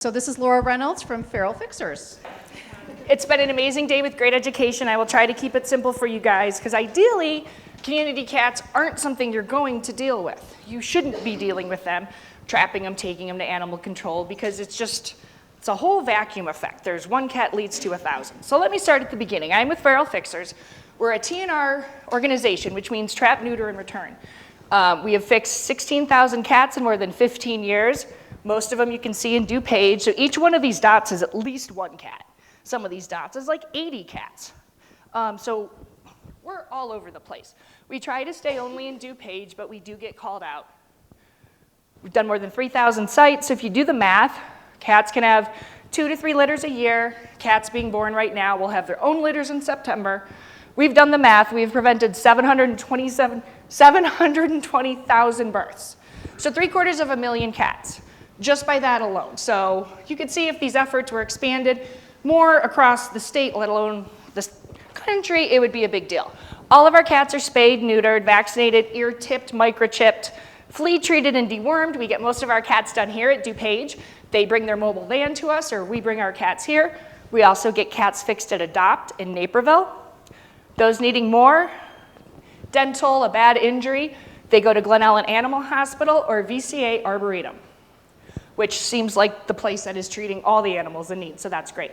So this is Laura Reynolds from Feral Fixers. It's been an amazing day with great education. I will try to keep it simple for you guys because ideally, community cats aren't something you're going to deal with. You shouldn't be dealing with them, trapping them, taking them to animal control because it's a whole vacuum effect. There's one cat leads to 1,000. So let me start at the beginning. I'm with Feral Fixers. We're a TNR organization, which means trap, neuter, and return. We have fixed 16,000 cats in more than 15 years. Most of them you can see in DuPage. So each one of these dots is at least one cat. Some of these dots is like 80 cats. So we're all over the place. We try to stay only in DuPage, but we do get called out. We've done more than 3,000 sites. So if you do the math, cats can have 2 to 3 litters a year. Cats being born right now will have their own litters in September. We've done the math. We've prevented 720,000 births. So 750,000 cats, just by that alone. So you can see if these efforts were expanded more across the state, let alone the country, it would be a big deal. All of our cats are spayed, neutered, vaccinated, ear-tipped, microchipped, flea-treated, and dewormed. We get most of our cats done here at DuPage. They bring their mobile van to us, or we bring our cats here. We also get cats fixed at Adopt in Naperville. Those needing more dental, a bad injury, they go to Glen Ellen Animal Hospital or VCA Arboretum, which seems like the place that is treating all the animals in need, so that's great.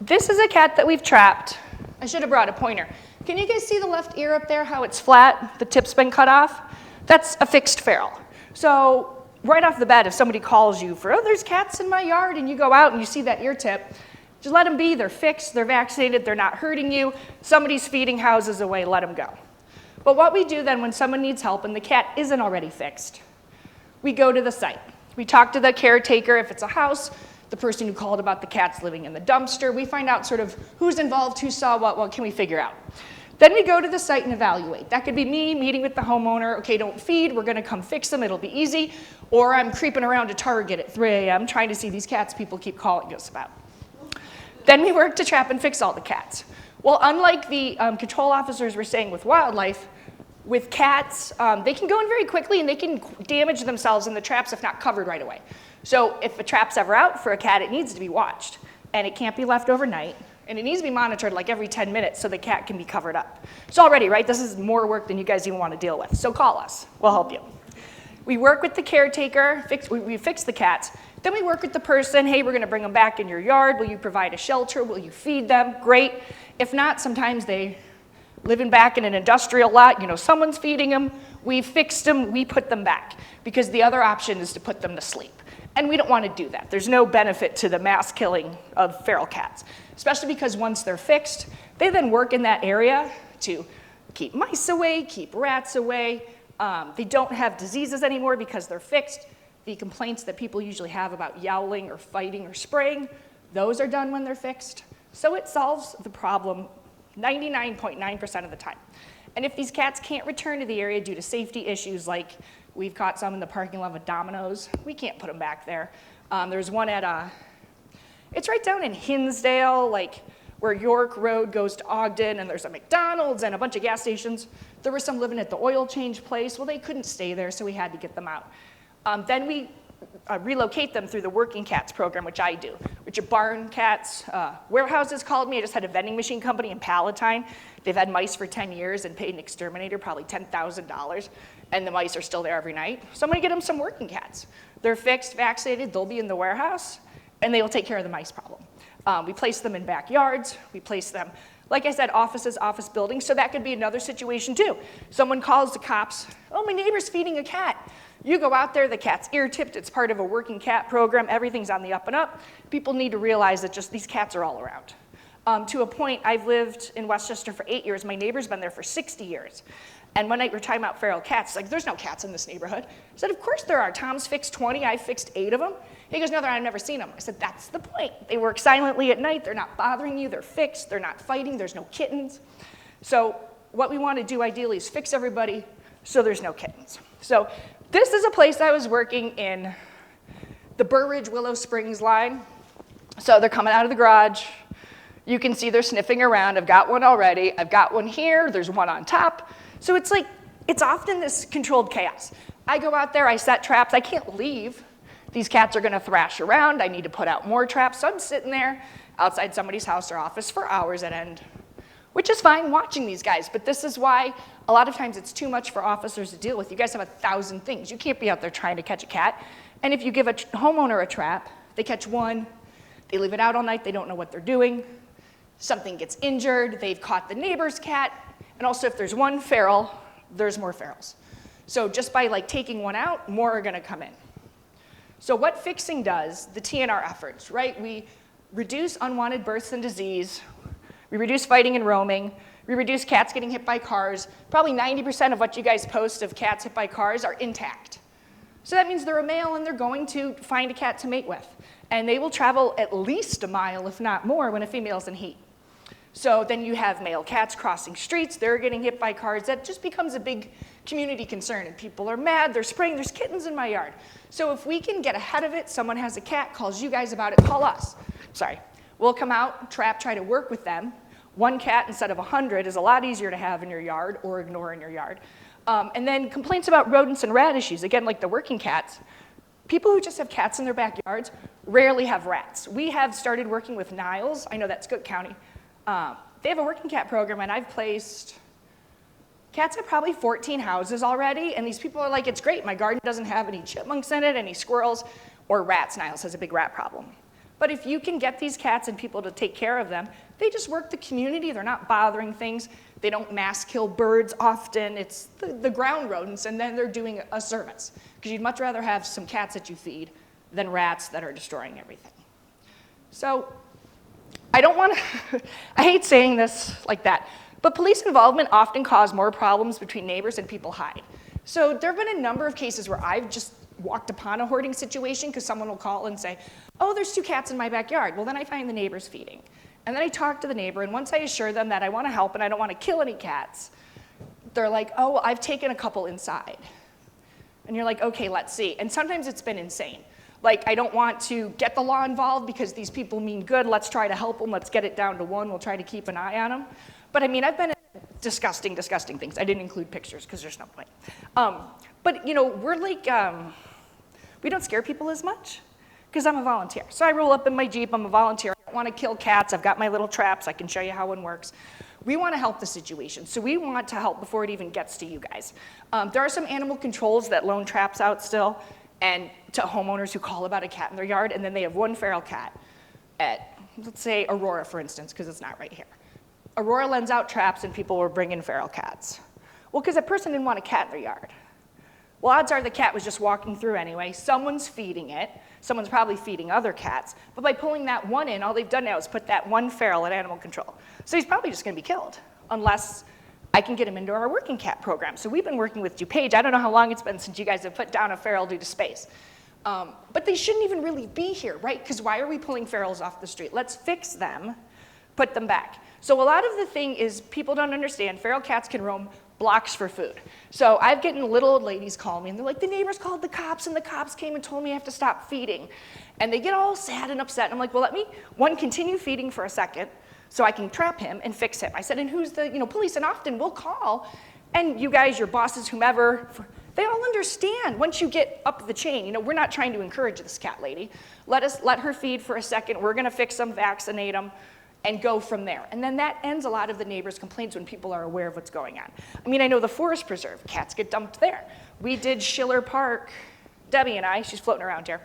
This is a cat that we've trapped. I should have brought a pointer. Can you guys see the left ear up there, how it's flat? The tip's been cut off? That's a fixed feral. So right off the bat, if somebody calls you for, oh, there's cats in my yard, and you go out and you see that ear tip, just let them be. They're fixed, they're vaccinated, they're not hurting you. Somebody's feeding houses away, let them go. But what we do then when someone needs help and the cat isn't already fixed, we go to the site. We talk to the caretaker if it's a house, the person who called about the cats living in the dumpster. We find out sort of who's involved, who saw what can we figure out. Then we go to the site and evaluate. That could be me meeting with the homeowner. Okay, don't feed, we're gonna come fix them, it'll be easy. Or I'm creeping around to Target at 3 a.m. trying to see these cats people keep calling us about. Then we work to trap and fix all the cats. Well, unlike the control officers were saying with wildlife, with cats, they can go in very quickly and they can damage themselves in the traps if not covered right away. So if a trap's ever out for a cat, it needs to be watched. And it can't be left overnight. And it needs to be monitored like every 10 minutes so the cat can be covered up. So already, right, this is more work than you guys even want to deal with. So call us, we'll help you. We work with the caretaker, we fix the cats. Then we work with the person, hey, we're gonna bring them back in your yard. Will you provide a shelter? Will you feed them? Great. If not, sometimes they living back in an industrial lot, someone's feeding them, we fixed them, we put them back. Because the other option is to put them to sleep. And we don't want to do that. There's no benefit to the mass killing of feral cats, especially because once they're fixed, they then work in that area to keep mice away, keep rats away. They don't have diseases anymore because they're fixed. The complaints that people usually have about yowling or fighting or spraying, those are done when they're fixed. So it solves the problem 99.9% of the time. And if these cats can't return to the area due to safety issues, like we've caught some in the parking lot of Domino's, we can't put them back there. There's one at, it's right down in Hinsdale, like where York Road goes to Ogden, and there's a McDonald's and a bunch of gas stations. There were some living at the oil change place. Well, they couldn't stay there, so we had to get them out. Then we relocate them through the Working Cats program, which I do, which are barn cats. Warehouses called me. I just had a vending machine company in Palatine. They've had mice for 10 years and paid an exterminator probably $10,000, and the mice are still there every night. So I'm gonna get them some working cats. They're fixed, vaccinated, they'll be in the warehouse, and they will take care of the mice problem. We place them in backyards. We place them, like I said, offices, office buildings, so that could be another situation too. Someone calls the cops, oh, my neighbor's feeding a cat. You go out there, the cat's ear-tipped, it's part of a working cat program, everything's on the up and up. People need to realize that just these cats are all around. To a point, I've lived in Westchester for 8 years, my neighbor's been there for 60 years. And one night we're talking about feral cats, like, there's no cats in this neighborhood. I said, of course there are. Tom's fixed 20, I've fixed 8 of them. He goes, no, I've never seen them. I said, that's the point. They work silently at night, they're not bothering you, they're fixed, they're not fighting, there's no kittens. So what we want to do ideally is fix everybody so there's no kittens. So this is a place I was working in the Burr Ridge Willow Springs line. So they're coming out of the garage. You can see they're sniffing around. I've got one already. I've got one here. There's one on top. So it's often this controlled chaos. I go out there, I set traps. I can't leave These cats are gonna thrash around. I need to put out more traps. So I'm sitting there outside somebody's house or office for hours at end, which is fine watching these guys. But this is why a lot of times it's too much for officers to deal with. You guys have 1,000 things. You can't be out there trying to catch a cat. And if you give a homeowner a trap, they catch one, they leave it out all night, they don't know what they're doing. Something gets injured, they've caught the neighbor's cat. And also if there's one feral, there's more ferals. So just by like taking one out, more are gonna come in. So what fixing does, the TNR efforts, right? We reduce unwanted births and disease, we reduce fighting and roaming, we reduce cats getting hit by cars. Probably 90% of what you guys post of cats hit by cars are intact. So that means they're a male and they're going to find a cat to mate with. And they will travel at least a mile, if not more, when a female's in heat. So then you have male cats crossing streets, they're getting hit by cars. That just becomes a big community concern, and people are mad, they're spraying, there's kittens in my yard. So if we can get ahead of it, someone has a cat, calls you guys about it, call us. Sorry. We'll come out, trap, try to work with them. One cat instead of 100 is a lot easier to have in your yard or ignore in your yard. And then complaints about rodents and rat issues, again, like the working cats. People who just have cats in their backyards rarely have rats. We have started working with Niles, I know that's Cook County. They have a working cat program, and I've placed cats at probably 14 houses already, and these people are like, it's great, my garden doesn't have any chipmunks in it, any squirrels, or rats. Niles has a big rat problem. But if you can get these cats and people to take care of them, they just work the community, they're not bothering things, they don't mass kill birds often, it's the ground rodents, and then they're doing a service. Because you'd much rather have some cats that you feed than rats that are destroying everything. So, I don't want to, I hate saying this like that, but police involvement often cause more problems between neighbors and people hide. So there have been a number of cases where I've just walked upon a hoarding situation because someone will call and say, oh, there's 2 cats in my backyard. Well, then I find the neighbors feeding. And then I talk to the neighbor, and once I assure them that I want to help and I don't want to kill any cats, they're like, oh, well, I've taken a couple inside. And you're like, okay, let's see. And sometimes it's been insane. Like, I don't want to get the law involved because these people mean good. Let's try to help them. Let's get it down to 1. We'll try to keep an eye on them. But I mean, I've been in disgusting, disgusting things. I didn't include pictures because there's no point. But you know, we're like, we don't scare people as much because I'm a volunteer. So I roll up in my Jeep, I'm a volunteer. I don't want to kill cats. I've got my little traps. I can show you how one works. We want to help the situation. So we want to help before it even gets to you guys. There are some animal controls that loan traps out still, and to homeowners who call about a cat in their yard, and then they have one feral cat at, let's say, Aurora, for instance, because it's not right here. Aurora lends out traps, and people were bringing feral cats. Well, because that person didn't want a cat in their yard. Well, odds are the cat was just walking through anyway. Someone's feeding it. Someone's probably feeding other cats. But by pulling that one in, all they've done now is put that one feral at animal control. So he's probably just going to be killed, unless I can get him into our working cat program. So we've been working with DuPage. I don't know how long it's been since you guys have put down a feral due to space. But they shouldn't even really be here, right? Because why are we pulling ferals off the street? Let's fix them, put them back. So a lot of the thing is people don't understand feral cats can roam blocks for food. So I've gotten little old ladies call me, and they're like, the neighbors called the cops, and the cops came and told me I have to stop feeding. And they get all sad and upset. And I'm like, well, let me, one, continue feeding for a second, so I can trap him and fix him. I said, and who's the police? And often we'll call, and you guys, your bosses, whomever, they all understand once you get up the chain. We're not trying to encourage this cat lady. Let her feed for a second. We're going to fix them, vaccinate them, and go from there. And then that ends a lot of the neighbors' complaints when people are aware of what's going on. I mean, I know the forest preserve, cats get dumped there. We did Schiller Park, Debbie and I, she's floating around here.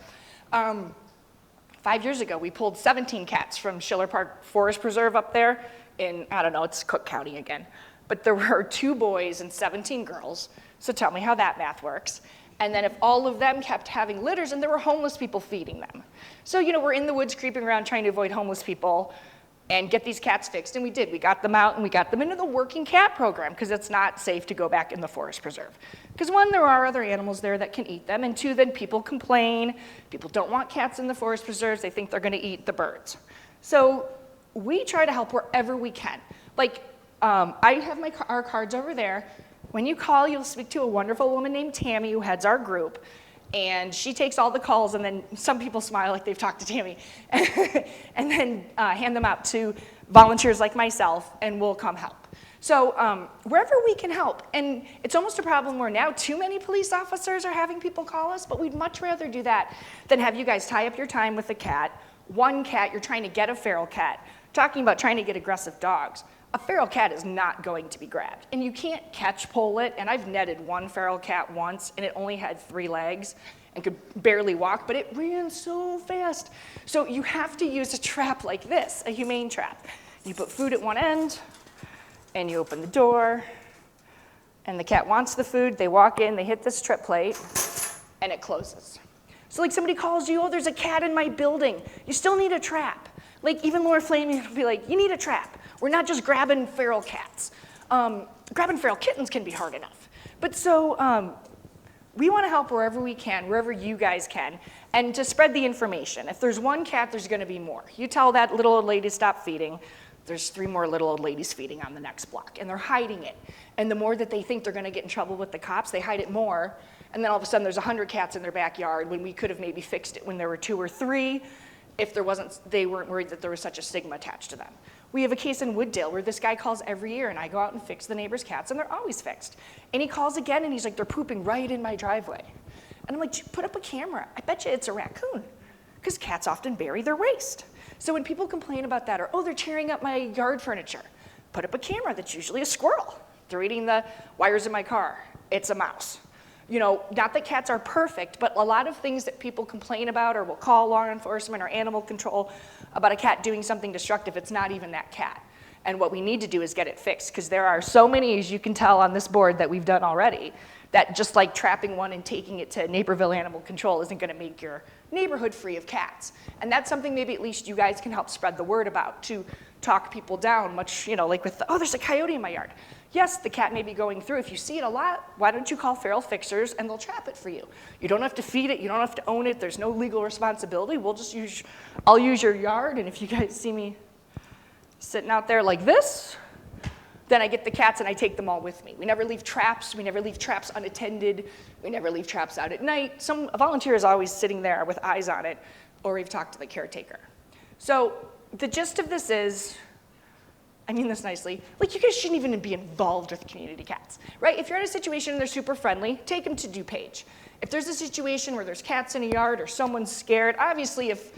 5 years ago, we pulled 17 cats from Schiller Park Forest Preserve up there in, I don't know, it's Cook County again. But there were 2 boys and 17 girls, so tell me how that math works. And then if all of them kept having litters, and there were homeless people feeding them. So, we're in the woods creeping around trying to avoid homeless people and get these cats fixed, and we did. We got them out, and we got them into the working cat program, because it's not safe to go back in the forest preserve. Because 1, there are other animals there that can eat them, and 2, then people complain. People don't want cats in the forest preserves. They think they're going to eat the birds. So we try to help wherever we can. Like, I have our cards over there. When you call, you'll speak to a wonderful woman named Tammy who heads our group. And she takes all the calls, and then some people smile like they've talked to Tammy, and then hand them out to volunteers like myself, and we'll come help. So wherever we can help, and it's almost a problem where now too many police officers are having people call us, but we'd much rather do that than have you guys tie up your time with a cat. One cat, you're trying to get a feral cat. Talking about trying to get aggressive dogs. A feral cat is not going to be grabbed, and you can't catch pole it, and I've netted one feral cat once, and it only had 3 legs and could barely walk, but it ran so fast. So you have to use a trap like this, a humane trap. You put food at one end, and you open the door, and the cat wants the food, they walk in, they hit this trip plate, and it closes. So like somebody calls you, oh, there's a cat in my building, you still need a trap. Like even Laura Flaming will be like, you need a trap. We're not just grabbing feral cats. Grabbing feral kittens can be hard enough. But so we want to help wherever we can, wherever you guys can, and to spread the information. If there's one cat, there's going to be more. You tell that little old lady to stop feeding, there's 3 more little old ladies feeding on the next block, and they're hiding it. And the more that they think they're going to get in trouble with the cops, they hide it more, and then all of a sudden there's 100 cats in their backyard when we could have maybe fixed it when there were 2 or 3 if they weren't worried that there was such a stigma attached to them. We have a case in Wooddale where this guy calls every year, and I go out and fix the neighbor's cats, and they're always fixed. And he calls again, and he's like, they're pooping right in my driveway. And I'm like, put up a camera. I bet you it's a raccoon, because cats often bury their waste. So when people complain about that, or, oh, they're tearing up my yard furniture, put up a camera that's usually a squirrel. They're eating the wires in my car. It's a mouse. You know, not that cats are perfect, but a lot of things that people complain about or will call law enforcement or animal control about a cat doing something destructive, it's not even that cat. And what we need to do is get it fixed, because there are so many, as you can tell on this board, that we've done already, that just like trapping one and taking it to Naperville Animal Control isn't going to make your neighborhood free of cats. And that's something maybe at least you guys can help spread the word about, to talk people down, much, you know, like with, oh, there's a coyote in my yard. Yes, the cat may be going through. If you see it a lot, why don't you call feral fixers and they'll trap it for you? You don't have to feed it, you don't have to own it, there's no legal responsibility. I'll use your yard, and if you guys see me sitting out there like this, then I get the cats and I take them all with me. We never leave traps unattended, we never leave traps out at night. A volunteer is always sitting there with eyes on it, or we've talked to the caretaker. So the gist of this is, I mean this nicely, like you guys shouldn't even be involved with community cats, right? If you're in a situation and they're super friendly, take them to DuPage. If there's a situation where there's cats in a yard or someone's scared, obviously if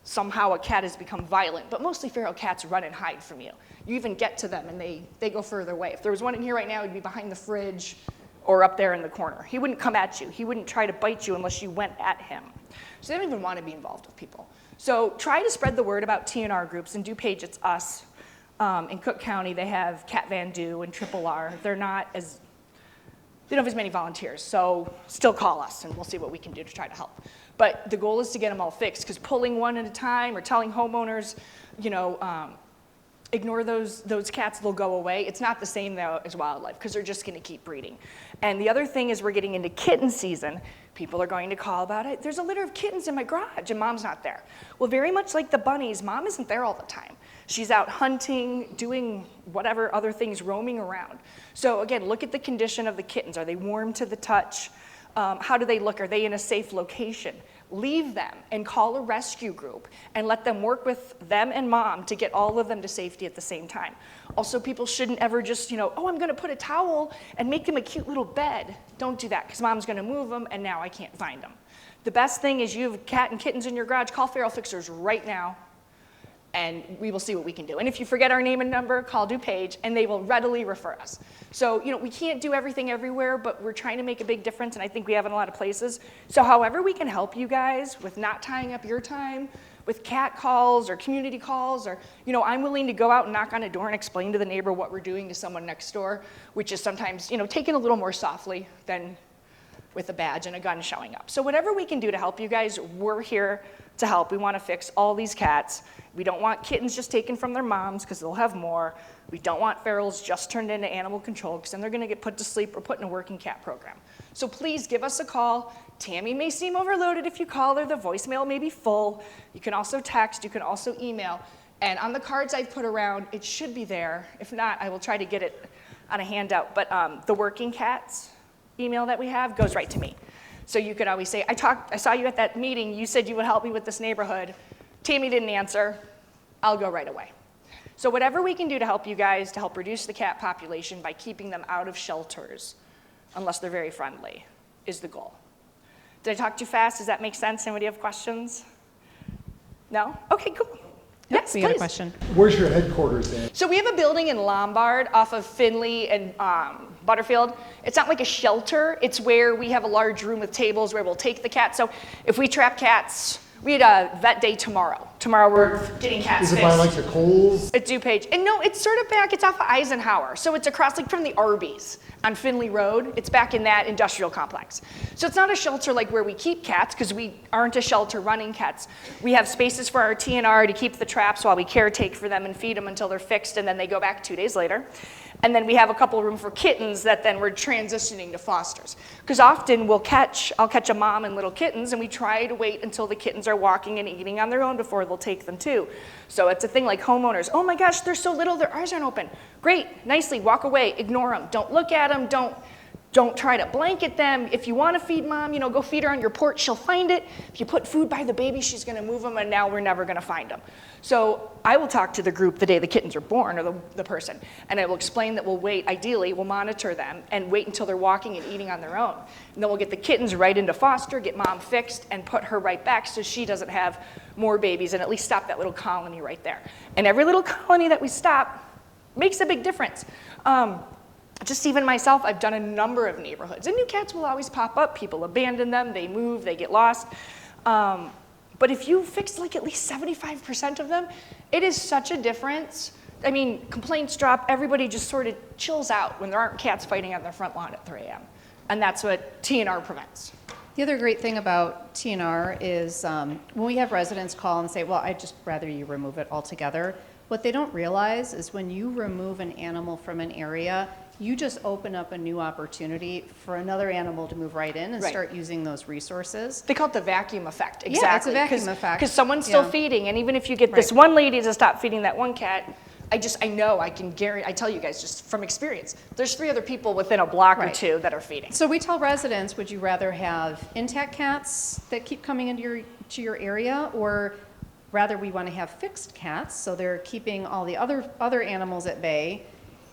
somehow a cat has become violent, but mostly feral cats run and hide from you. You even get to them and they go further away. If there was one in here right now, he'd be behind the fridge or up there in the corner. He wouldn't come at you. He wouldn't try to bite you unless you went at him. So they don't even want to be involved with people. So try to spread the word about TNR groups. In DuPage, it's us. In Cook County, they have Cat Van Du and Triple R. They don't have as many volunteers, so still call us and we'll see what we can do to try to help. But the goal is to get them all fixed, because pulling one at a time or telling homeowners, ignore those cats, they'll go away. It's not the same though as wildlife, because they're just gonna keep breeding. And the other thing is we're getting into kitten season. People are going to call about it. There's a litter of kittens in my garage and mom's not there. Well, very much like the bunnies, mom isn't there all the time. She's out hunting, doing whatever other things, roaming around. So again, look at the condition of the kittens. Are they warm to the touch? How do they look? Are they in a safe location? Leave them and call a rescue group and let them work with them and mom to get all of them to safety at the same time. Also, people shouldn't ever just, oh, I'm gonna put a towel and make them a cute little bed. Don't do that, because mom's gonna move them and now I can't find them. The best thing is you have cat and kittens in your garage, call feral fixers right now and we will see what we can do. And if you forget our name and number, call DuPage and they will readily refer us. So, we can't do everything everywhere, but we're trying to make a big difference, and I think we have in a lot of places. So however we can help you guys with not tying up your time, with cat calls or community calls, or, I'm willing to go out and knock on a door and explain to the neighbor what we're doing to someone next door, which is sometimes, taken a little more softly than with a badge and a gun showing up. So whatever we can do to help you guys, we're here to help. We want to fix all these cats. We don't want kittens just taken from their moms, because they'll have more. We don't want ferals just turned into animal control, because then they're going to get put to sleep or put in a working cat program. So please give us a call. Tammy may seem overloaded if you call her. The voicemail may be full. You can also text. You can also email. And on the cards I've put around, it should be there. If not, I will try to get it on a handout. But the working cats email that we have goes right to me. So you could always say, I saw you at that meeting, you said you would help me with this neighborhood. Tammy didn't answer, I'll go right away. So whatever we can do to help you guys, to help reduce the cat population by keeping them out of shelters, unless they're very friendly, is the goal. Did I talk too fast? Does that make sense? Anybody have questions? No? Okay, cool. Yes, we please. got a question. Where's your headquarters at? So we have a building in Lombard off of Finley and Butterfield. It's not like a shelter. It's where we have a large room with tables where we'll take the cats. So if we trap cats, we had a vet day tomorrow. Tomorrow we're getting cats Is it by fixed. like the Coles? At DuPage. And no, it's sort of back, it's off of Eisenhower. So it's across like from the Arby's on Finley Road. It's back in that industrial complex. So it's not a shelter like where we keep cats, because we aren't a shelter running cats. We have spaces for our TNR to keep the traps while we caretake for them and feed them until they're fixed, and then they go back 2 days later. And then we have a couple room for kittens that then we're transitioning to fosters. Because often I'll catch a mom and little kittens, and we try to wait until the kittens are walking and eating on their own before they'll take them too. So it's a thing like homeowners. Oh my gosh, they're so little, their eyes aren't open. Great, nicely, walk away, ignore them. Don't look at them, don't try to blanket them. If you want to feed mom, go feed her on your porch, she'll find it. If you put food by the baby, she's going to move them, and now we're never going to find them. So I will talk to the group the day the kittens are born, or the person, and I will explain that we'll wait, ideally, we'll monitor them and wait until they're walking and eating on their own. And then we'll get the kittens right into foster, get mom fixed, and put her right back so she doesn't have more babies, and at least stop that little colony right there. And every little colony that we stop makes a big difference. Just even myself, I've done a number of neighborhoods, and new cats will always pop up. People abandon them, they move, they get lost. But if you fix like at least 75% of them, it is such a difference. I mean, complaints drop, everybody just sort of chills out when there aren't cats fighting on their front lawn at 3 a.m. And that's what TNR prevents. The other great thing about TNR is when we have residents call and say, well, I'd just rather you remove it altogether, what they don't realize is when you remove an animal from an area, you just open up a new opportunity for another animal to move right in and start using those resources. They call it the vacuum effect. Exactly. Yeah, it's a vacuum effect. Because someone's still feeding, and even if you get this one lady to stop feeding that one cat, I know, I can guarantee, I tell you guys just from experience, there's 3 other people within a block or 2 that are feeding. So we tell residents, would you rather have intact cats that keep coming into your area, or rather we want to have fixed cats, so they're keeping all the other animals at bay,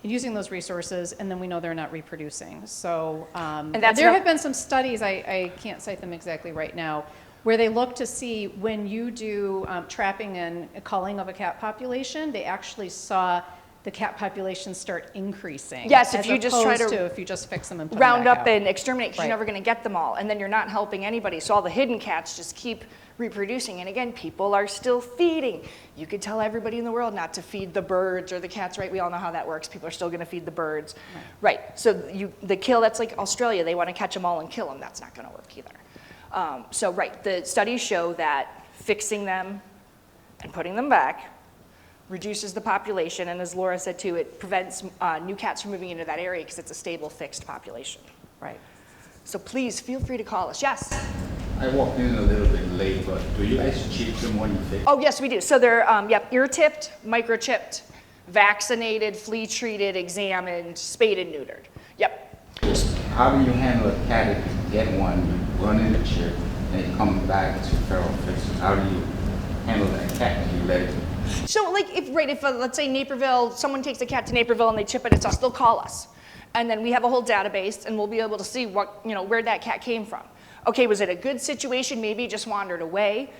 and using those resources, and then we know they're not reproducing. So there have been some studies, I can't cite them exactly right now, where they look to see when you do trapping and culling of a cat population, they actually saw the cat population start increasing. Yes, if you just try to if you just fix them and put round them back up out. and exterminate, because you're never going to get them all, and then you're not helping anybody. So all the hidden cats just keep reproducing, and again, people are still feeding. You could tell everybody in the world not to feed the birds or the cats, right? We all know how that works. People are still going to feed the birds, right? So the kill, that's like Australia. They want to catch them all and kill them. That's not going to work either. The studies show that fixing them and putting them back reduces the population, and as Laura said too, it prevents new cats from moving into that area because it's a stable, fixed population. Right. So please feel free to call us. Yes. I walked in a little bit late, but do you guys chip them when you fix? Oh yes, we do. So they're ear-tipped, microchipped, vaccinated, flea-treated, examined, spayed and neutered. Yep. How do you handle a cat if you get one, you run in the chip, and it comes back to feral fixers? How do you handle that cat when you let it? So like if let's say Naperville, someone takes a cat to Naperville and they chip it, it's us, they'll call us. And then we have a whole database, and we'll be able to see where that cat came from. Okay, was it a good situation? Maybe it just wandered away.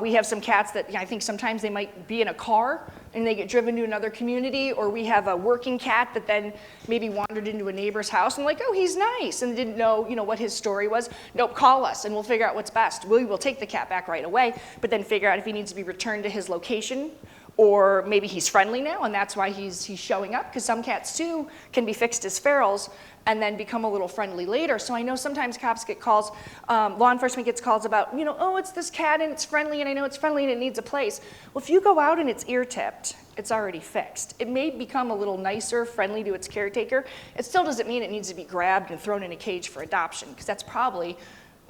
We have some cats that I think sometimes they might be in a car and they get driven to another community, or we have a working cat that then maybe wandered into a neighbor's house and like, oh, he's nice, and didn't know, what his story was. Nope, call us and we'll figure out what's best. We will take the cat back right away, but then figure out if he needs to be returned to his location, or maybe he's friendly now and that's why he's showing up, because some cats too can be fixed as ferals and then become a little friendly later. So I know sometimes cops get calls, law enforcement gets calls about, oh, it's this cat and it's friendly and I know it's friendly and it needs a place. Well, if you go out and it's ear-tipped, it's already fixed. It may become a little nicer, friendly to its caretaker. It still doesn't mean it needs to be grabbed and thrown in a cage for adoption, because that's probably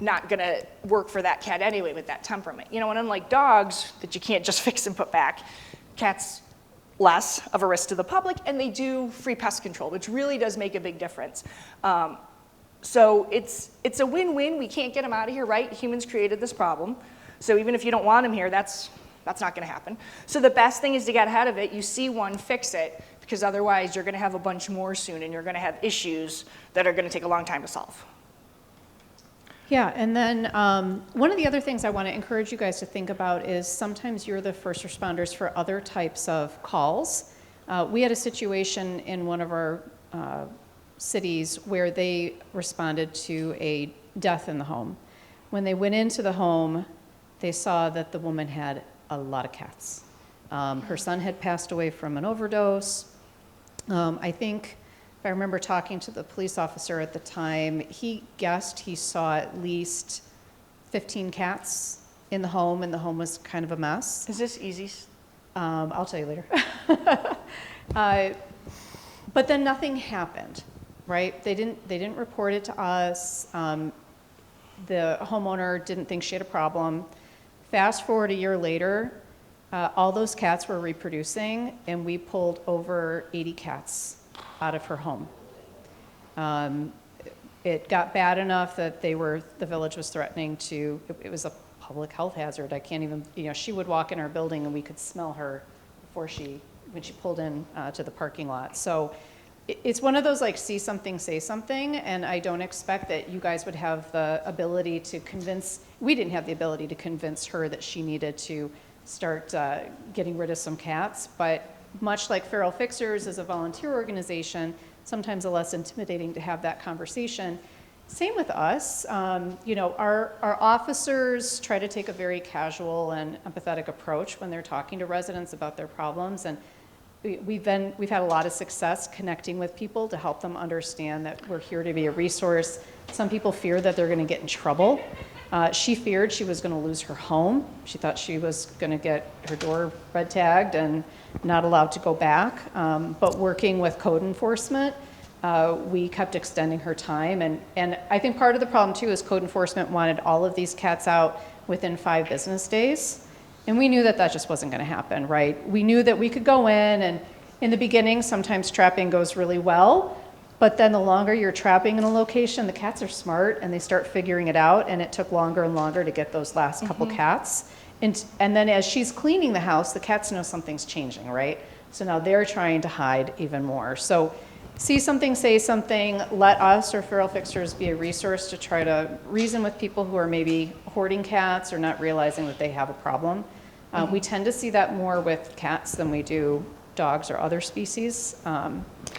not gonna work for that cat anyway with that temperament. And unlike dogs that you can't just fix and put back, cats less of a risk to the public, and they do free pest control, which really does make a big difference. So it's a win-win. We can't get them out of here, right? Humans created this problem. So even if you don't want them here, that's That's not going to happen. So the best thing is to get ahead of it. You see one, fix it, because otherwise you're going to have a bunch more soon, and you're going to have issues that are going to take a long time to solve. Yeah, and then one of the other things I want to encourage you guys to think about is sometimes you're the first responders for other types of calls. We had a situation in one of our cities where they responded to a death in the home. When they went into the home, they saw that the woman had a lot of cats. Her son had passed away from an overdose. I think, if I remember talking to the police officer at the time, he guessed he saw at least 15 cats in the home, and the home was kind of a mess. Is this easy? I'll tell you later. But then nothing happened, right? They didn't report it to us. The homeowner didn't think she had a problem. Fast forward a year later, all those cats were reproducing, and we pulled over 80 cats out of her home. It got bad enough that the village was threatening to, it was a public health hazard. I can't even, she would walk in our building and we could smell her when she pulled in to the parking lot. So it's one of those like see something, say something, and I don't expect that you guys would have the ability to we didn't have the ability to convince her that she needed to start getting rid of some cats, but much like Feral Fixers as a volunteer organization, sometimes a less intimidating to have that conversation. Same with us. Our officers try to take a very casual and empathetic approach when they're talking to residents about their problems, and we've had a lot of success connecting with people to help them understand that we're here to be a resource. Some people fear that they're going to get in trouble. She feared she was going to lose her home. She thought she was going to get her door red tagged and not allowed to go back. But working with code enforcement, we kept extending her time. And I think part of the problem too is code enforcement wanted all of these cats out within 5 business days. And we knew that just wasn't going to happen, right? We knew that we could go in, and in the beginning, sometimes trapping goes really well. But then the longer you're trapping in a location, the cats are smart and they start figuring it out, and it took longer and longer to get those last couple cats. And then as she's cleaning the house, the cats know something's changing, right? So now they're trying to hide even more. So see something, say something, let us or Feral Fixers be a resource to try to reason with people who are maybe hoarding cats or not realizing that they have a problem. We tend to see that more with cats than we do dogs or other species.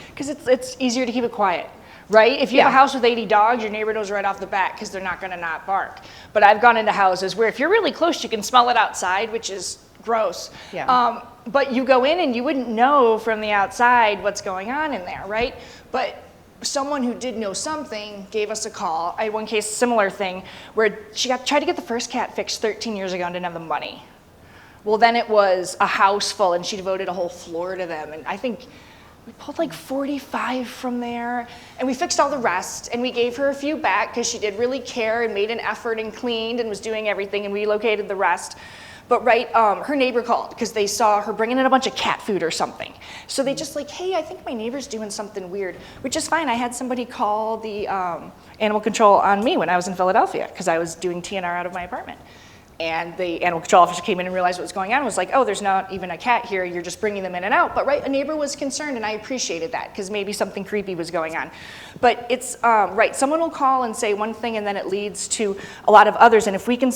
Because it's easier to keep it quiet, right? If you have a house with 80 dogs, your neighbor knows right off the bat because they're not going to not bark. But I've gone into houses where if you're really close, you can smell it outside, which is gross. Yeah. But you go in and you wouldn't know from the outside what's going on in there, right? But someone who did know something gave us a call. I had one case, similar thing, where she tried to get the first cat fixed 13 years ago and didn't have the money. Well, then it was a house full, and she devoted a whole floor to them. And I think we pulled like 45 from there, and we fixed all the rest, and we gave her a few back because she did really care and made an effort and cleaned and was doing everything, and we located the rest. But her neighbor called because they saw her bringing in a bunch of cat food or something. So they just like, hey, I think my neighbor's doing something weird, which is fine. I had somebody call the animal control on me when I was in Philadelphia because I was doing TNR out of my apartment. And the animal control officer came in and realized what was going on and was like, oh, there's not even a cat here, you're just bringing them in and out. But a neighbor was concerned, and I appreciated that because maybe something creepy was going on. But it's, someone will call and say one thing and then it leads to a lot of others. And if we can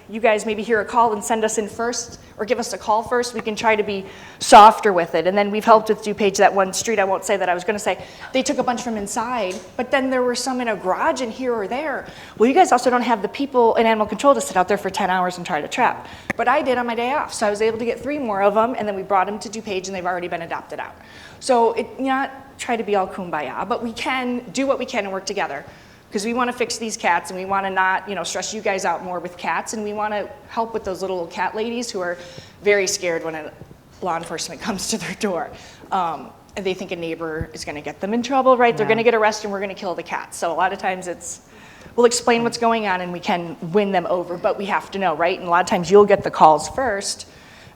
you guys maybe hear a call and send us in first or give us a call first, we can try to be softer with it. And then we've helped with DuPage, that one street, I won't say that, I was gonna say, they took a bunch from inside, but then there were some in a garage and here or there. Well, you guys also don't have the people in animal control to sit out there for 10 hours and try to trap. But I did on my day off, so I was able to get 3 more of them, and then we brought them to DuPage, and they've already been adopted out. So not try to be all kumbaya, but we can do what we can and work together. Because we want to fix these cats, and we want to not, stress you guys out more with cats, and we want to help with those little cat ladies who are very scared when law enforcement comes to their door. And they think a neighbor is going to get them in trouble, right? They're going to get arrested, and we're going to kill the cats. So a lot of times we'll explain what's going on, and we can win them over, but we have to know, right? And a lot of times you'll get the calls first,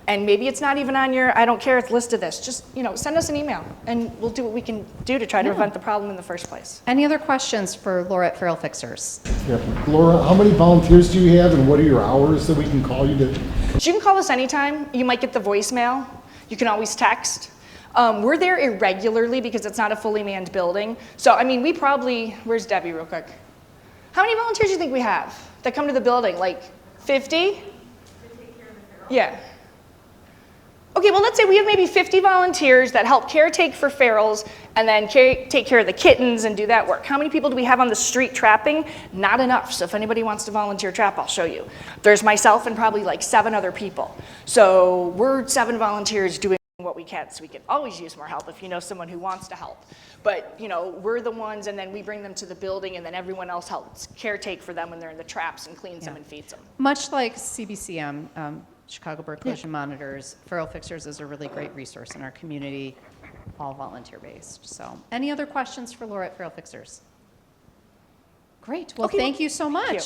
and maybe it's not even on your, I don't care, list of this. Just, send us an email, and we'll do what we can do to try to prevent the problem in the first place. Any other questions for Laura at Feral Fixers? Yeah. Laura, how many volunteers do you have, and what are your hours that we can call you to So you can call us anytime. You might get the voicemail. You can always text. We're there irregularly because it's not a fully manned building. So, I mean, we probably, where's Debbie real quick? How many volunteers do you think we have that come to the building? Like 50? Yeah. Okay, well, let's say we have maybe 50 volunteers that help caretake for ferals and then take care of the kittens and do that work. How many people do we have on the street trapping? Not enough. So if anybody wants to volunteer trap, I'll show you. There's myself and probably like 7 other people. So we're 7 volunteers doing what we can. So we can always use more help if you know someone who wants to help. But, you know, we're the ones, and then we bring them to the building, and then everyone else helps caretake for them when they're in the traps and cleans them and feeds them. Much like CBCM, Chicago Bird Collision Monitors, Feral Fixers is a really great resource in our community, all volunteer-based. So, any other questions for Laura at Feral Fixers? Great. Well, Okay, thank you so much. you.